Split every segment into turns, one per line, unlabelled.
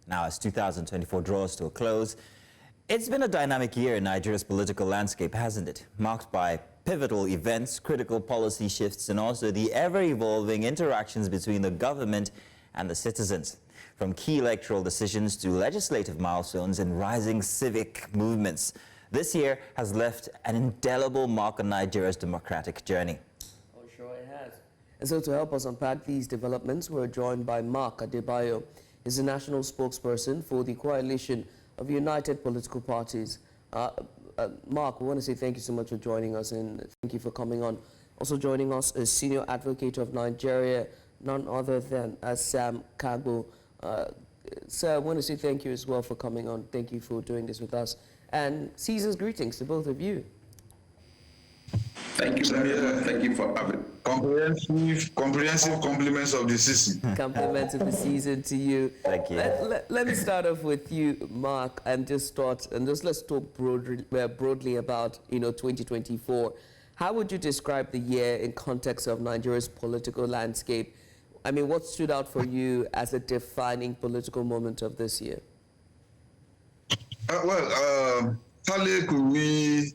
Now, as 2024 draws to a close, it's been a dynamic year in Nigeria's political landscape, hasn't it? Marked by pivotal events, critical policy shifts, and also the ever-evolving interactions between the government and the citizens. From key electoral decisions to legislative milestones and rising civic movements, this year has left an indelible mark on Nigeria's democratic journey.
Oh, sure it has. And so to help us unpack these developments, we're joined by Mark Adebayo. He's the National Spokesperson for the Coalition of United Political Parties. Mark, we want to say thank you so much for joining us and thank you for coming on. Also joining us is Senior Advocate of Nigeria, none other than Sam Kagbo. Sir, I want to say thank you as well for coming on. Thank you for doing this with us. And season's greetings to both of you.
Thank you, Samir. Thank you for having comprehensive compliments of the season.
Compliments of the season to you.
Thank you.
Let me start off with you, Mark, and let's talk broadly about 2024. How would you describe the year in context of Nigeria's political landscape? I mean, what stood out for you as a defining political moment of this year?
Hardly could we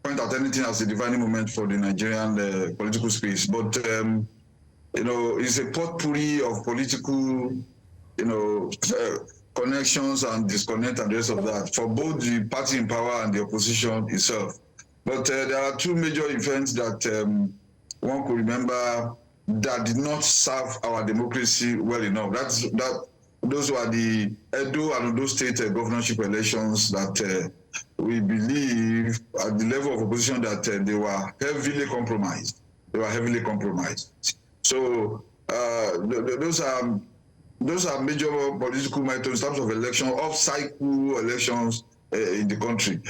point out anything as a defining moment for the Nigerian political space, but it's a potpourri of political, connections and disconnect and the rest of that for both the party in power and the opposition itself. But there are two major events that one could remember that did not serve our democracy well enough. Those were the Edo and Ondo State governorship elections that we believe at the level of opposition that they were heavily compromised. So those are major political matters in terms of election, off-cycle elections in the country.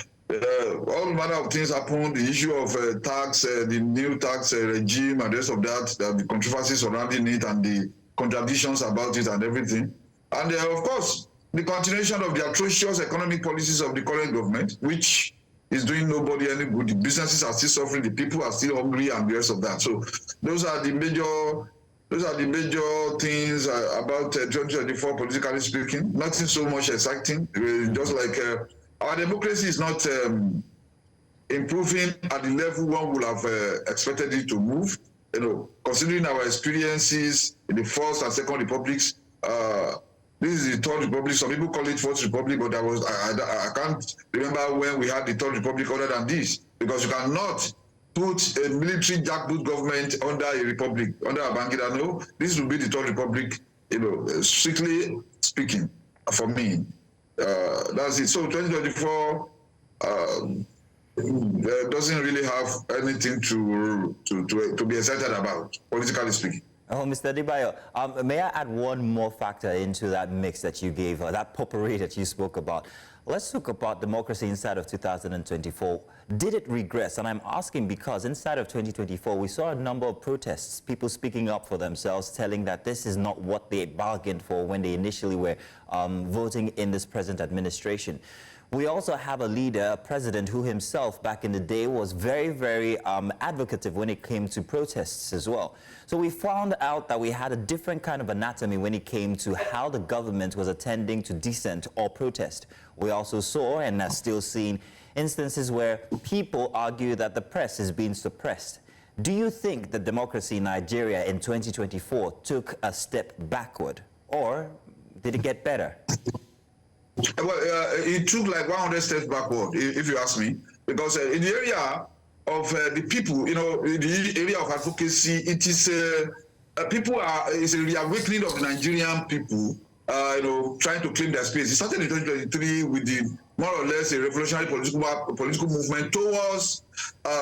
All manner of things happened. The issue of tax, the new tax regime and the rest of that, the controversies surrounding it and the contradictions about it and everything. And of course, the continuation of the atrocious economic policies of the current government, which is doing nobody any good. The businesses are still suffering, the people are still hungry and the rest of that. So those are the major things about 2024, politically speaking. Nothing so much exciting. Just like our democracy is not improving at the level one would have expected it to move. Considering our experiences in the First and Second Republics, this is the Third Republic. Some people call it Fourth Republic, but I can't remember when we had the Third Republic other than this, because you cannot put a military jackboot government under a republic, under a Babangida. No, this will be the Third Republic, strictly speaking, for me. That's it. So 2024 doesn't really have anything to be excited about, politically speaking.
Oh, Mr. Adebayo, may I add one more factor into that mix that you gave, that potpourri that you spoke about? Let's talk about democracy inside of 2024. Did it regress? And I'm asking because inside of 2024, we saw a number of protests, people speaking up for themselves, telling that this is not what they bargained for when they initially were voting in this present administration. We also have a leader, a president, who himself back in the day was very, very advocative when it came to protests as well. So we found out that we had a different kind of anatomy when it came to how the government was attending to dissent or protest. We also saw and are still seeing instances where people argue that the press is being suppressed. Do you think that democracy in Nigeria in 2024 took a step backward, or did it get better?
Well, it took like 100 steps backward, if you ask me, because in the area of the people, in the area of advocacy, it is it's a reawakening of the Nigerian people, trying to claim their space. It started in 2023 with the more or less a revolutionary political movement towards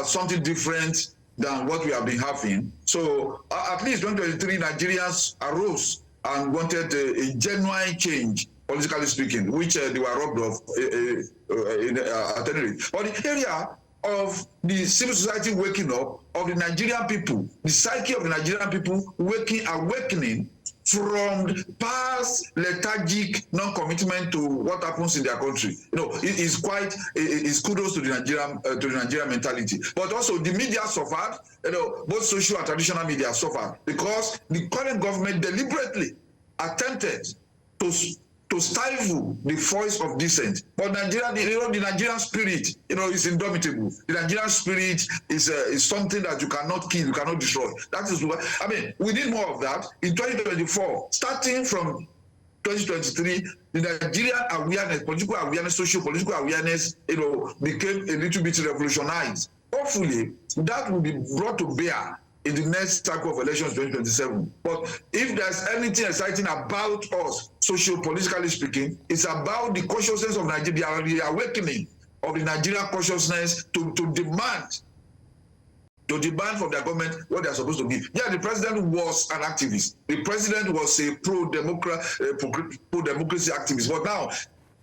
something different than what we have been having. So at least 2023, Nigerians arose and wanted a genuine change, politically speaking, which they were robbed of at any rate. But the area of the civil society waking up, of the Nigerian people, the psyche of the Nigerian people awakening from past lethargic non-commitment to what happens in their country. It's kudos to the Nigerian mentality. But also the media suffered, both social and traditional media suffered because the current government deliberately attempted to to stifle the voice of dissent. But Nigeria, the Nigerian spirit, is indomitable. The Nigerian spirit is something that you cannot kill, you cannot destroy. That is what, we need more of that. In 2024, starting from 2023, the Nigerian awareness, political awareness, socio-political awareness, became a little bit revolutionized. Hopefully, that will be brought to bear in the next cycle of elections 2027. But if there's anything exciting about us, socio-politically speaking, it's about the consciousness of Nigeria, the awakening of the Nigerian consciousness to demand from their government what they're supposed to give. Yeah, the president was an activist. The president was a pro-democracy activist. But now,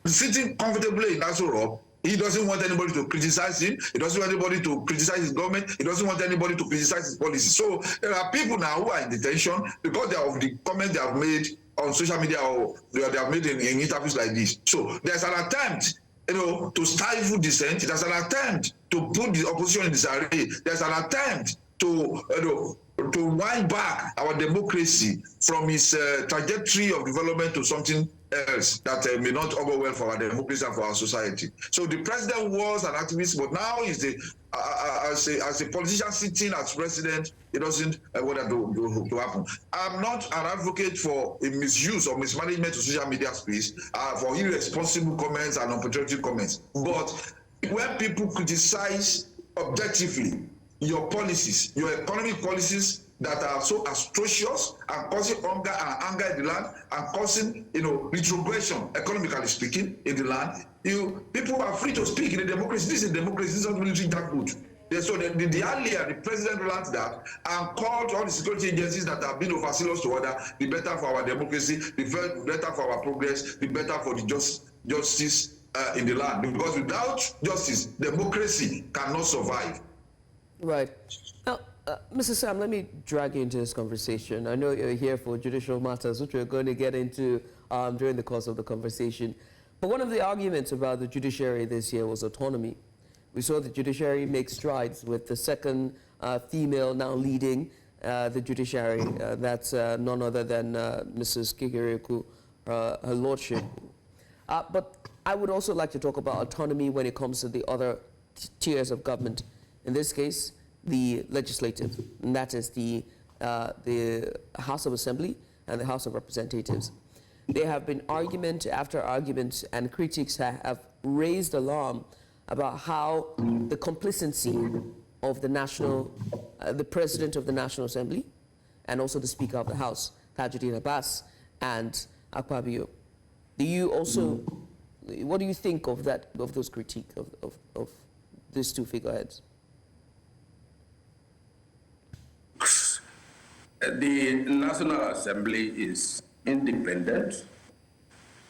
sitting comfortably in Nassau Rock, he doesn't want anybody to criticize him. He doesn't want anybody to criticize his government. He doesn't want anybody to criticize his policies. So there are people now who are in detention because of the comments they have made on social media or they have made in interviews like this. So there's an attempt, to stifle dissent. There's an attempt to put the opposition in disarray. There's an attempt to wind back our democracy from its trajectory of development to something else that may not augur well for our democracy and for our society. So the president was an activist, but now he's as a politician sitting as president, it doesn't want that to happen. I'm not an advocate for a misuse or mismanagement of social media space, for irresponsible comments and unpatriotic comments. But when people criticize objectively your policies, your economic policies that are so atrocious and causing hunger and anger in the land and causing, retrogression, economically speaking, in the land, people are free to speak in a democracy. This is democracy. This is not military jackboot. So the earlier the president learned that and called all the security agencies that have been overzealous to order, the better for our democracy, the better for our progress, the better for the justice in the land. Because without justice, democracy cannot survive.
Right. Now, Mr. Sam, let me drag you into this conversation. I know you're here for judicial matters, which we're going to get into during the course of the conversation. But one of the arguments about the judiciary this year was autonomy. We saw the judiciary make strides with the second female now leading the judiciary. That's none other than Mrs. Kigiriku, her lordship. But I would also like to talk about autonomy when it comes to the other tiers of government. In this case, the legislative, and that is the House of Assembly and the House of Representatives. There have been argument after argument, and critics have raised alarm about how the complacency of the President of the National Assembly and also the Speaker of the House, Tajuddin Abbas and Akpabio. What do you think of those critiques of these two figureheads?
The National Assembly is independent,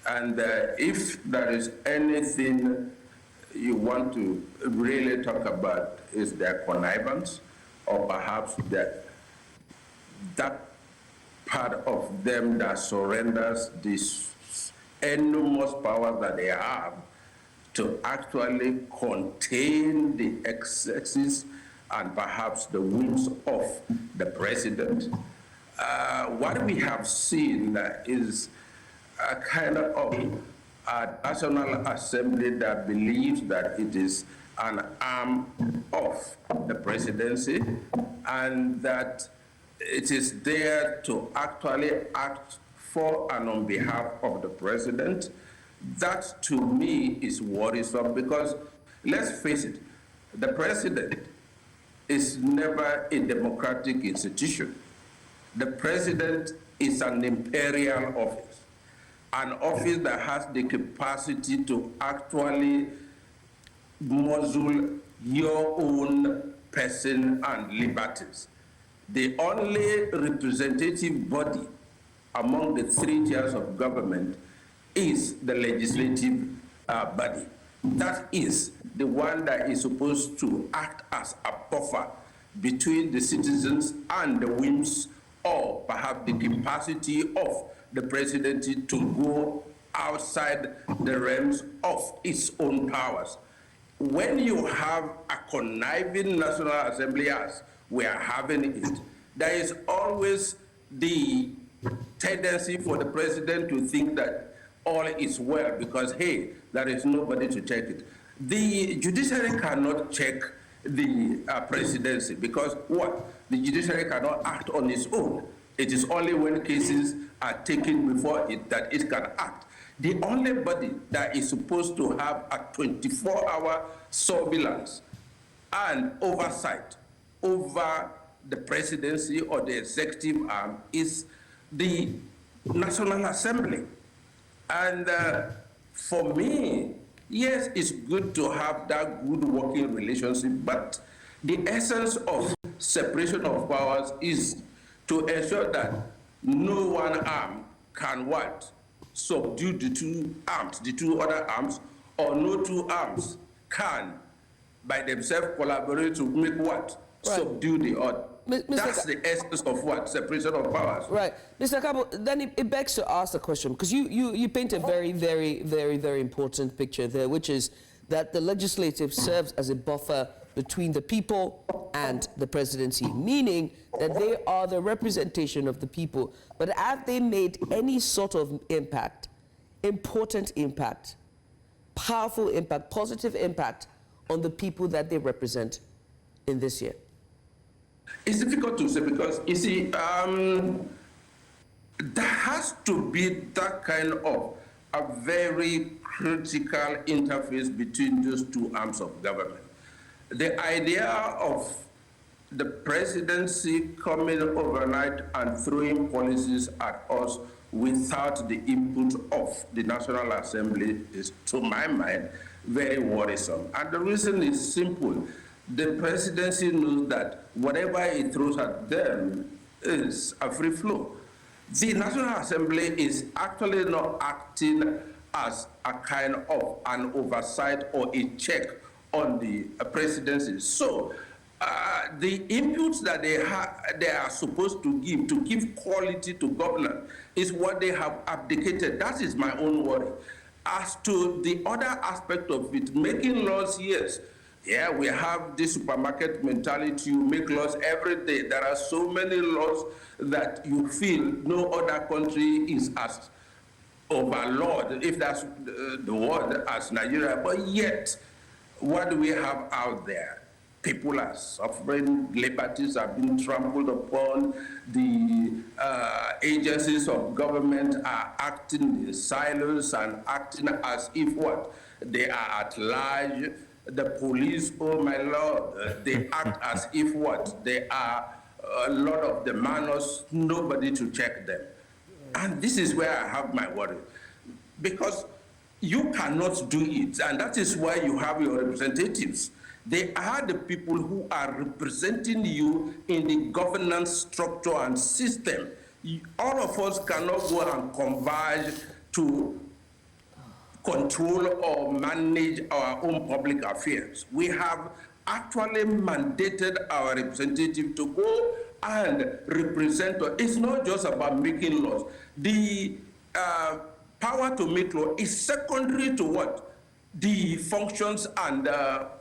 and if there is anything you want to really talk about is their connivance, or perhaps that part of them that surrenders this enormous power that they have to actually contain the excesses and perhaps the whims of the president. What we have seen is a kind of a National Assembly that believes that it is an arm of the presidency and that it is there to actually act for and on behalf of the president. That, to me, is worrisome because, let's face it, the president is never a democratic institution. The president is an imperial office, an office that has the capacity to actually muzzle your own person and liberties. The only representative body among the three tiers of government is the legislative body. That is the one that is supposed to act as a buffer between the citizens and the whims or perhaps the capacity of the presidency to go outside the realms of its own powers. When you have a conniving National Assembly as we are having it, there is always the tendency for the president to think that all is well because, hey, there is nobody to check it. The judiciary cannot check the presidency because what? The judiciary cannot act on its own. It is only when cases are taken before it that it can act. The only body that is supposed to have a 24-hour surveillance and oversight over the presidency or the executive arm is the National Assembly. And for me, yes, it's good to have that good working relationship, but the essence of separation of powers is to ensure that no one arm can what? Subdue the two arms, the two other arms, or no two arms can by themselves collaborate to make what? Right. Subdue the other. That's the essence of what? Separation of powers.
Right. Mr. Kabo, then it begs to ask the question, because you paint a very, very, very, very important picture there, which is that the legislative serves as a buffer between the people and the presidency, meaning that they are the representation of the people. But have they made any sort of impact, important impact, powerful impact, positive impact on the people that they represent in this year?
It's difficult to say because, you see, there has to be that kind of a very critical interface between those two arms of government. The idea of the presidency coming overnight and throwing policies at us without the input of the National Assembly is, to my mind, very worrisome. And the reason is simple. The presidency knows that whatever it throws at them is a free flow. The National Assembly is actually not acting as a kind of an oversight or a check on the presidency. So the inputs that they are supposed to give quality to governance is what they have abdicated. That is my own worry. As to the other aspect of it, making laws, yes. Yeah, we have this supermarket mentality. You make laws every day. There are so many laws that you feel no other country is as overlord, if that's the word, as Nigeria. But yet, what do we have out there? People are suffering, liberties are being trampled upon, the agencies of government are acting in silence and acting as if what? They are at large. The police, oh my Lord, they act as if what? They are a lot of the manners, nobody to check them. And this is where I have my worry. Because you cannot do it, and that is why you have your representatives. They are the people who are representing you in the governance structure and system. All of us cannot go and converge to control or manage our own public affairs. We have actually mandated our representative to go and represent. It's not just about making laws. The power to make law is secondary to what? The functions and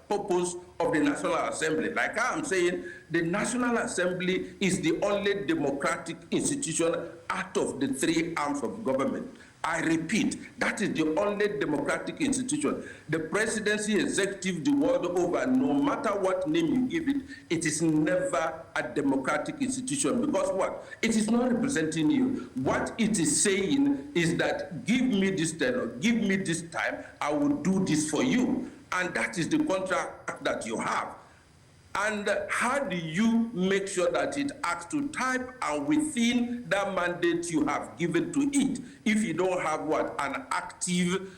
purpose of the National Assembly. Like I'm saying, the National Assembly is the only democratic institution out of the three arms of government. I repeat, that is the only democratic institution. The presidency, executive, the world over, no matter what name you give it, it is never a democratic institution. Because what? It is not representing you. What it is saying is that give me this tenor, give me this time, I will do this for you. And that is the contract that you have. And how do you make sure that it acts to type and within that mandate you have given to it, if you don't have what? An active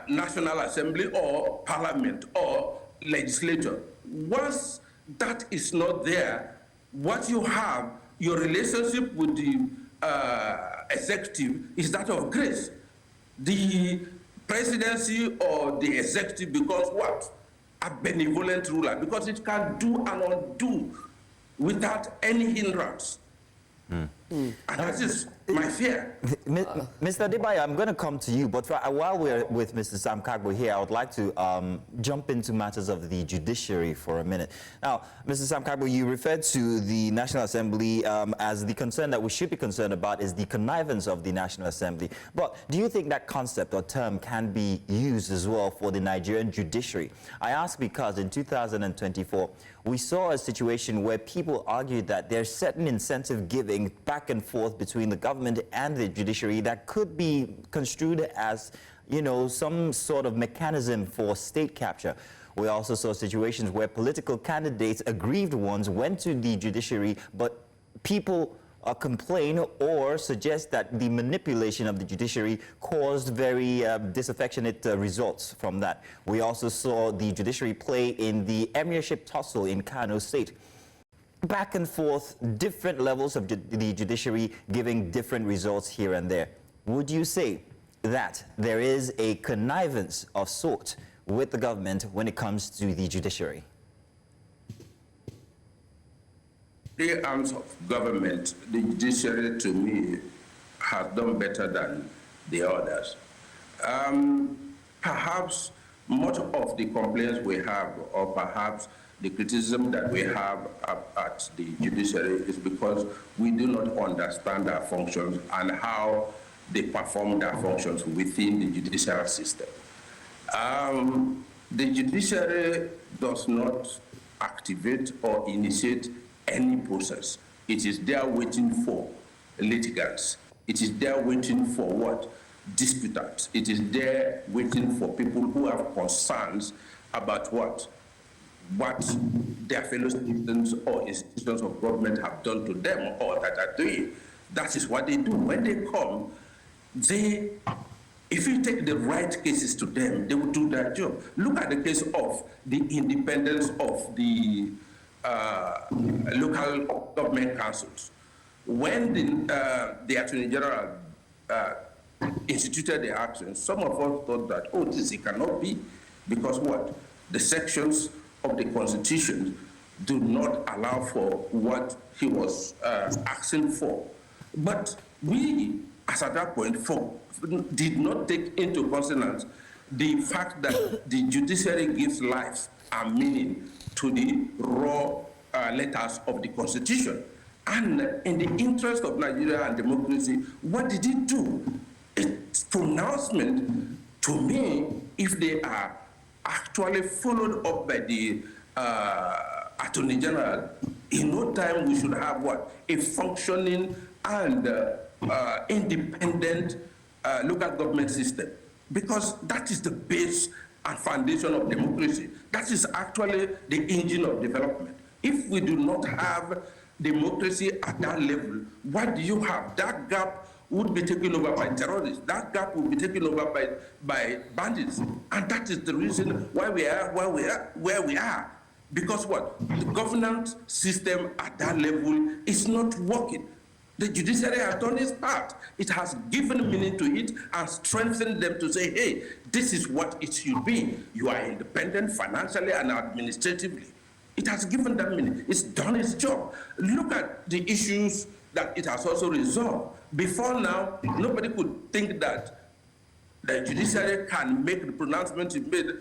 National Assembly or Parliament or legislature. Once that is not there, what you have, your relationship with the executive is that of grace. The presidency or the executive becomes what? A benevolent ruler, because it can do and undo without any hindrance. And that is my fear.
Mr. Adebayo, I'm going to come to you, but while we're with Mr. Sam Kagbo here, I would like to jump into matters of the judiciary for a minute. Now, Mr. Sam Kagbo, you referred to the National Assembly as the concern that we should be concerned about is the connivance of the National Assembly. But do you think that concept or term can be used as well for the Nigerian judiciary? I ask because in 2024, we saw a situation where people argued that there's certain incentive giving back and forth between the government and the judiciary that could be construed as, you know, some sort of mechanism for state capture. We also saw situations where political candidates, aggrieved ones, went to the judiciary, but people complain or suggest that the manipulation of the judiciary caused very disaffectionate results from that. We also saw the judiciary play in the emirship tussle in Kano State. Back and forth, different levels of the judiciary giving different results here and there. Would you say that there is a connivance of sort with the government when it comes to the judiciary?
The arms of government, the judiciary, to me, has done better than the others. Perhaps much of the complaints we have, or perhaps the criticism that we have at the judiciary, is because we do not understand our functions and how they perform their functions within the judicial system. The judiciary does not activate or initiate any process. It is there waiting for litigants. It is there waiting for what? Disputants. It is there waiting for people who have concerns about what their fellow citizens or institutions of government have done to them or that are doing. That is what they do. When they come, if you take the right cases to them, they will do their job. Look at the case of the independence of the local government councils. When the Attorney General instituted the action, some of us thought that, oh, this it cannot be, because what? The sections of the Constitution do not allow for what he was asking for. But we, as at that point, did not take into consideration the fact that the judiciary gives life and meaning to the raw letters of the Constitution. And in the interest of Nigeria and democracy, what did it do? Its pronouncement, to me, if they are actually followed up by the Attorney General, in no time we should have what? A functioning and independent local government system. Because that is the base and foundation of democracy. That is actually the engine of development. If we do not have democracy at that level, what do you have? That gap would be taken over by terrorists. That gap would be taken over by bandits. And that is the reason why we are where we are. Because what? The governance system at that level is not working. The judiciary has done its part. It has given meaning to it and strengthened them to say, hey, this is what it should be. You are independent financially and administratively. It has given that meaning. It's done its job. Look at the issues that it has also resolved. Before now, nobody could think that the judiciary can make the pronouncement it made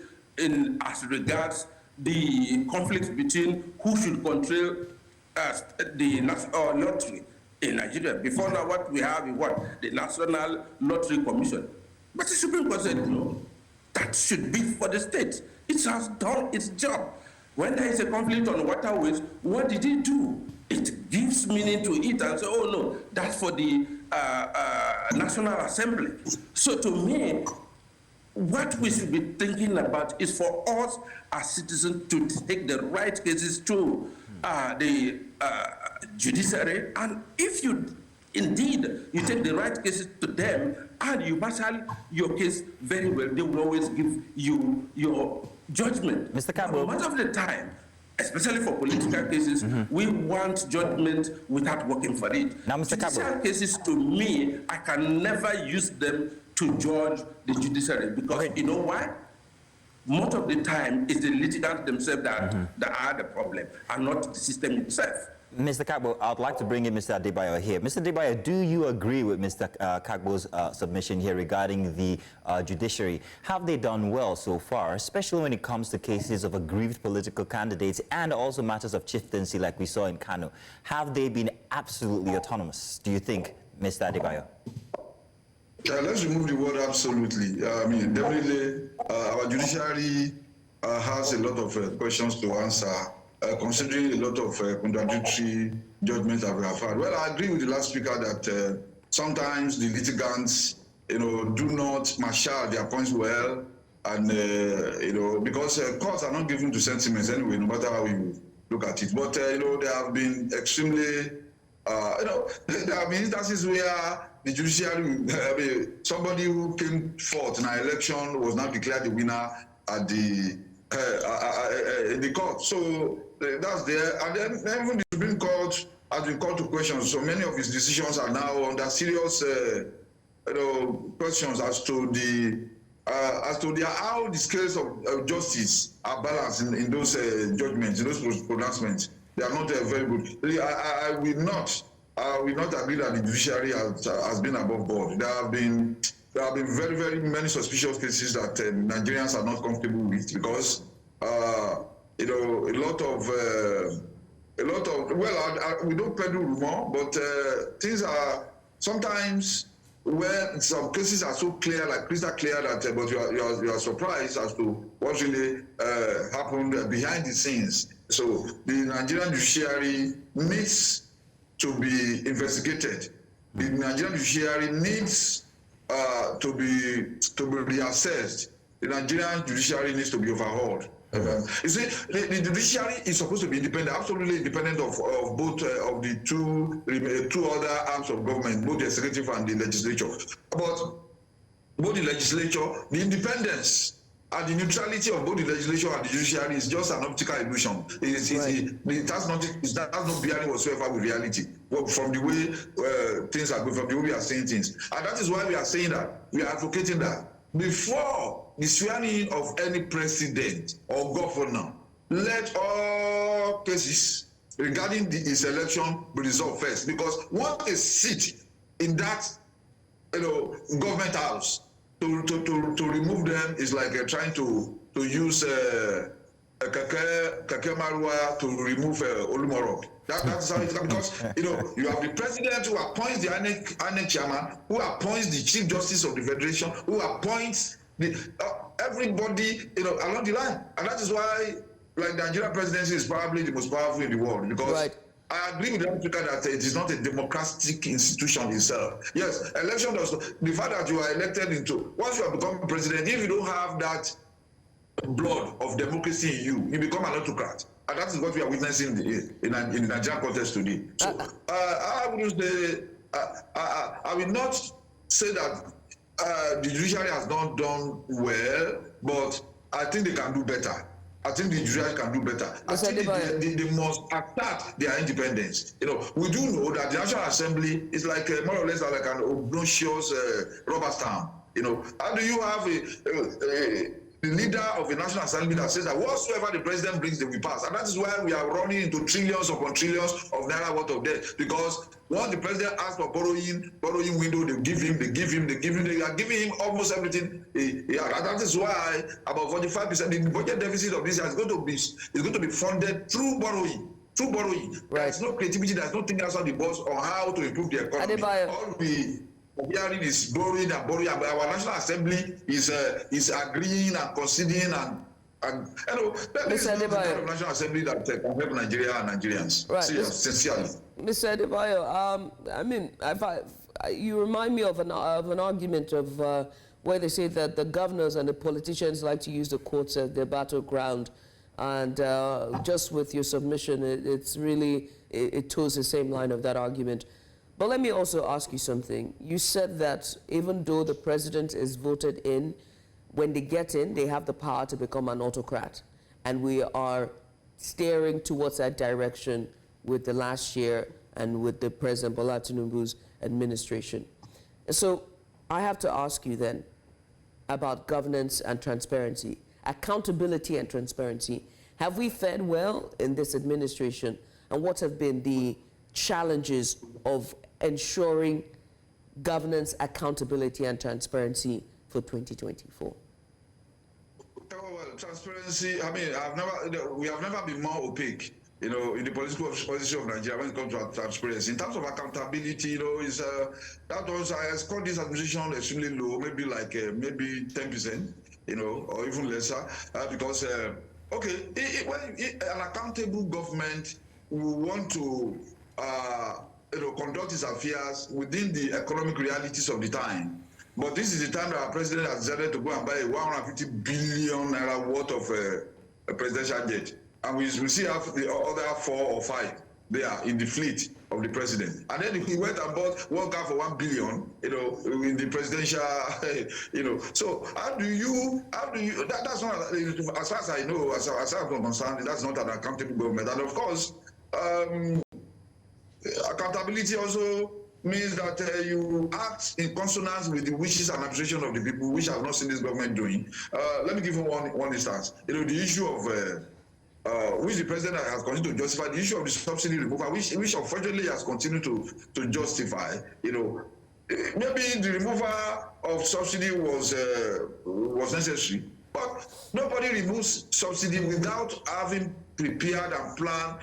as regards the conflict between who should control the lottery in Nigeria. Before now, what we have is what? The National Lottery Commission. But the Supreme Court said, no, that should be for the state. It has done its job. When there is a conflict on waterways, what did it do? It gives meaning to it and say, oh no, that's for the National Assembly. So to me, what we should be thinking about is for us as citizens to take the right cases to the judiciary, and if you indeed you take the right cases to them and you marshal your case very well, they will always give you your judgment.
Mr. Kagbo,
much of the time, especially for political cases, we want judgment without working for it.
Now, Mr.
Judicial
Kagbo,
cases, to me, I can never use them to judge the judiciary, because you know why? Most of the time, it's the litigants themselves that are the problem, and not the system itself.
Mr. Kagbo, I'd like to bring in Mr. Adebayo here. Mr. Adebayo, do you agree with Mr. Kagbo's submission here regarding the judiciary? Have they done well so far, especially when it comes to cases of aggrieved political candidates and also matters of chieftaincy like we saw in Kano? Have they been absolutely autonomous, do you think, Mr. Adebayo?
Let's remove the word absolutely. I mean, definitely, our judiciary has a lot of questions to answer, considering a lot of contradictory judgments that we have had. Well, I agree with the last speaker that sometimes the litigants, do not marshal their points well, and because courts are not given to sentiments anyway, no matter how you look at it. But they have been extremely, there have been instances where the judiciary, somebody who came fourth in an election was now declared the winner at the in the court. So that's there. And then even the Supreme Court has been called to question. So many of his decisions are now under serious questions as to how the scales of justice are balanced in those judgments, in those pronouncements. They are not very good. I will not agree that the judiciary has been above board. There have been very, very many suspicious cases that Nigerians are not comfortable with because a lot of we don't peddle rumor, but things are sometimes where some cases are so clear, like crystal clear, that but you are surprised as to what really happened behind the scenes. So the Nigerian judiciary needs to be investigated. The Nigerian judiciary needs to be reassessed. The Nigerian judiciary needs to be overhauled. You see, the judiciary is supposed to be independent, absolutely independent of both of the two other arms of government, both the executive and the legislature. But both the legislature, the independence and the neutrality of both the legislature and the judiciary is just an optical illusion. It has no bearing whatsoever with reality. Well, from the way things are going, from the way we are saying things. And that is why we are saying that, we are advocating that before the swearing of any president or governor, let all cases regarding his election be resolved first. Because once a seat in that government house, to remove them is like trying to use Kake Marua to remove Olumoro. That's how it's because you have the president who appoints the INEC chairman, who appoints the chief justice of the federation, who appoints everybody along the line, and that is why the Nigerian presidency is probably the most powerful in the world because. I agree with the Africa that it is not a democratic institution itself. Yes, election does. The fact that you are elected into, once you have become president, if you don't have that blood of democracy in you, you become an autocrat. And that is what we are witnessing in the Nigerian context today. So I would say, I will not say that the judiciary has not done well, but I think they can do better. I think the judiciary can do better. I think they must attack their independence. We do know that the National Assembly is like more or less like an obnoxious rubber stamp. How do you have the leader of the National Assembly that says that whatsoever the president brings, they will pass? And that is why we are running into trillions upon trillions of naira worth of debt. Because once the president asks for borrowing window, they give him. They are giving him almost everything. That is why about 45% the budget deficit of this year is going to be funded through borrowing. Right. There's no creativity. There's no thinking outside the box on how to improve the economy.
Adebayo.
All we hearing is borrowing and borrowing. Our National Assembly is agreeing and conceding and that is not the kind of National Assembly that can help Nigeria and Nigerians. Right. Sincerely.
Mr. Adebayo, I mean, you remind me of an argument of where they say that the governors and the politicians like to use the courts as their battleground, and just with your submission, it's really, it toes the same line of that argument. But let me also ask you something. You said that even though the president is voted in, when they get in, they have the power to become an autocrat. And we are steering towards that direction with the last year and with the President Bola Tinubu's administration. So I have to ask you then about governance and transparency, accountability and transparency. Have we fared well in this administration and what have been the challenges of ensuring governance, accountability, and transparency for 2024?
Well, transparency, I mean, we have never been more opaque, in the political position of Nigeria when it comes to transparency. In terms of accountability, that was, I called this administration extremely low, maybe like, maybe 10%, or even lesser, because, when an accountable government will want to, conduct its affairs within the economic realities of the time. But this is the time that our president has decided to go and buy a 150 billion naira worth of a presidential jet. And we still have the other 4 or 5 there in the fleet of the president. And then he went and bought one car for 1 billion, in the presidential, So how do you, that's not, as far as I know, as far as I'm concerned, that's not an accountable government. And of course, accountability also means that you act in consonance with the wishes and aspirations of the people, which I've not seen this government doing. Let me give you one instance. The issue of which the president has continued to justify, the issue of the subsidy removal, which unfortunately has continued to justify. Maybe the removal of subsidy was necessary, but nobody removes subsidy without having prepared and planned,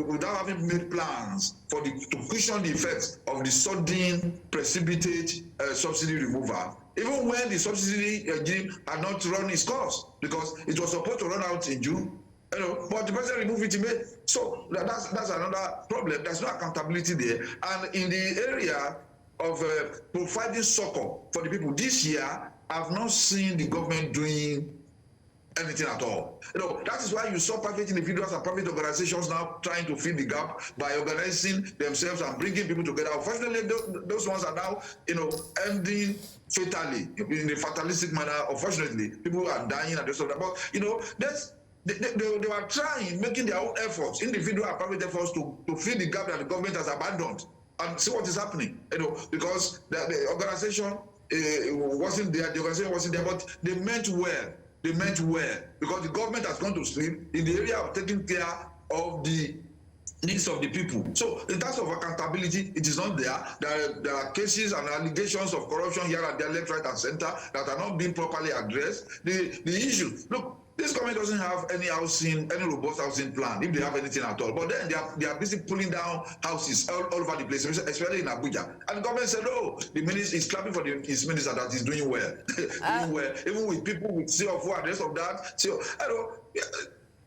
without having made plans to cushion the effects of the sudden precipitate subsidy removal, even when the subsidy regime had not run its course, because it was supposed to run out in June, but the president removed it in May. So that's another problem. There's no accountability there. And in the area of providing succor for the people this year, I've not seen the government doing anything at all. That is why you saw private individuals and private organizations now trying to fill the gap by organizing themselves and bringing people together. Unfortunately, those ones are now, ending fatally, in a fatalistic manner. Unfortunately, people are dying and so on. But, they were trying, making their own efforts, individual and private efforts to fill the gap that the government has abandoned. And see what is happening, because the organization wasn't there, but they meant well. They meant well, because the government has gone to sleep in the area of taking care of the needs of the people. So in terms of accountability, it is not there. There are cases and allegations of corruption here and there, left, right, and center, that are not being properly addressed. The issue, look, this government doesn't have any robust housing plan, if they have anything at all. But then they are busy pulling down houses all over the place, especially in Abuja. And the government said, oh, the minister is clapping for his minister that is doing well. Doing well, even with people with CFO and the rest of that. So,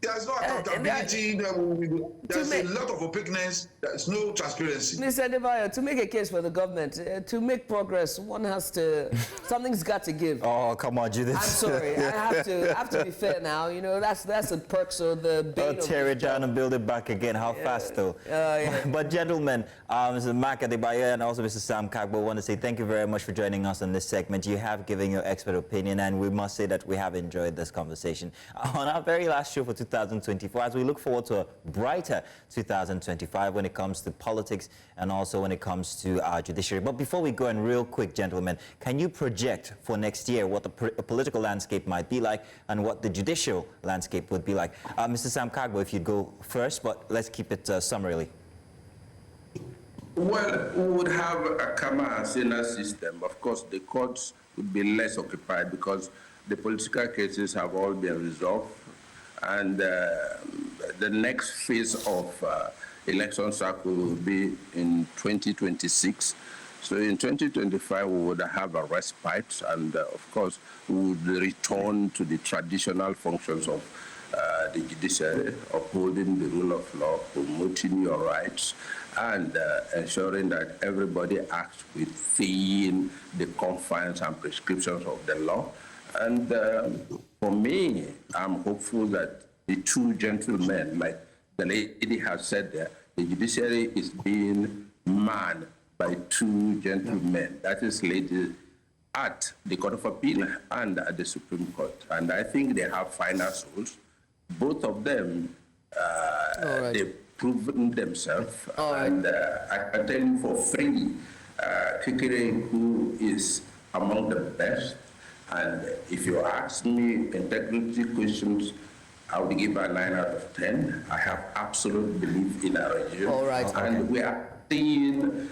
there's no accountability, there's a lot of opaqueness, there's no transparency.
Mr. Adebayo, to make a case for the government, to make progress, one has to, something's got to give.
Oh, come on, Judith.
I'm sorry, I have to be fair now, that's the perks of the bane of
tear it down and build it back again. How fast though? But gentlemen, Mr. Mark Adebayo and also Mr. Sam Kagbo, want to say thank you very much for joining us on this segment. You have given your expert opinion, and we must say that we have enjoyed this conversation. On our very last show for 2024, as we look forward to a brighter 2025 when it comes to politics and also when it comes to our judiciary. But before we go, and real quick, gentlemen, can you project for next year what the political landscape might be like and what the judicial landscape would be like? Mr. Sam Kagbo, if you'd go first, but let's keep it summarily.
Well, we would have a calmer sinner system. Of course, the courts would be less occupied because the political cases have all been resolved. And the next phase of election cycle will be in 2026. So in 2025, we would have a respite, and of course, we would return to the traditional functions of the judiciary, upholding the rule of law, promoting your rights, and ensuring that everybody acts within the confines and prescriptions of the law. And for me, I'm hopeful that the two gentlemen, like the lady has said there, the judiciary is being manned by two gentlemen. That is ladies at the Court of Appeal and at the Supreme Court. And I think they have finer souls. Both of them, they've proven themselves. And I can tell you for free, Kikere, who is among the best. And if you ask me integrity questions, I would give a 9 out of 10. I have absolute belief in our regime.
All right.
And we are seeing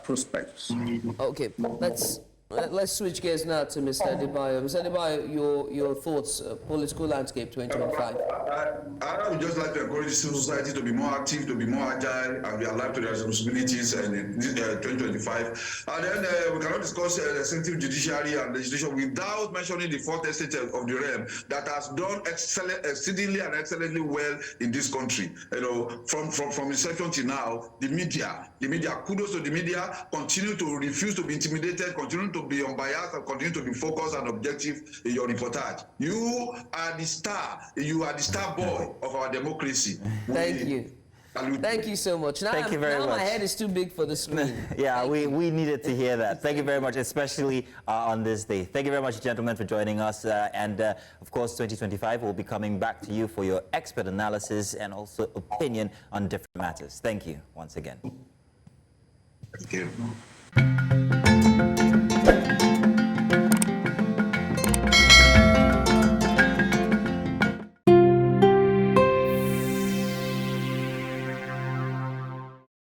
prospects.
Okay, let's switch gears now to Mr. Adebayo. Mr. Adebayo, your thoughts, political landscape 2025.
I would just like to encourage civil society to be more active, to be more agile, and be alive to their responsibilities in 2025. And then we cannot discuss the sensitive judiciary and legislation without mentioning the fourth estate of the realm that has done exceedingly and excellently well in this country. You know, from inception till now, the media, kudos to the media, continue to refuse to be intimidated, continue to be unbiased, and continue to be focused and objective in your reportage. You are the star. You are the star boy of our democracy.
Thank you. Thank you so much. Now,
Thank you very much.
My head is too big for the screen.
Yeah, we needed to hear that. Thank you very much, especially on this day. Thank you very much, gentlemen, for joining us. Of course, 2025 will be coming back to you for your expert analysis and also opinion on different matters. Thank you once again.
Thank you.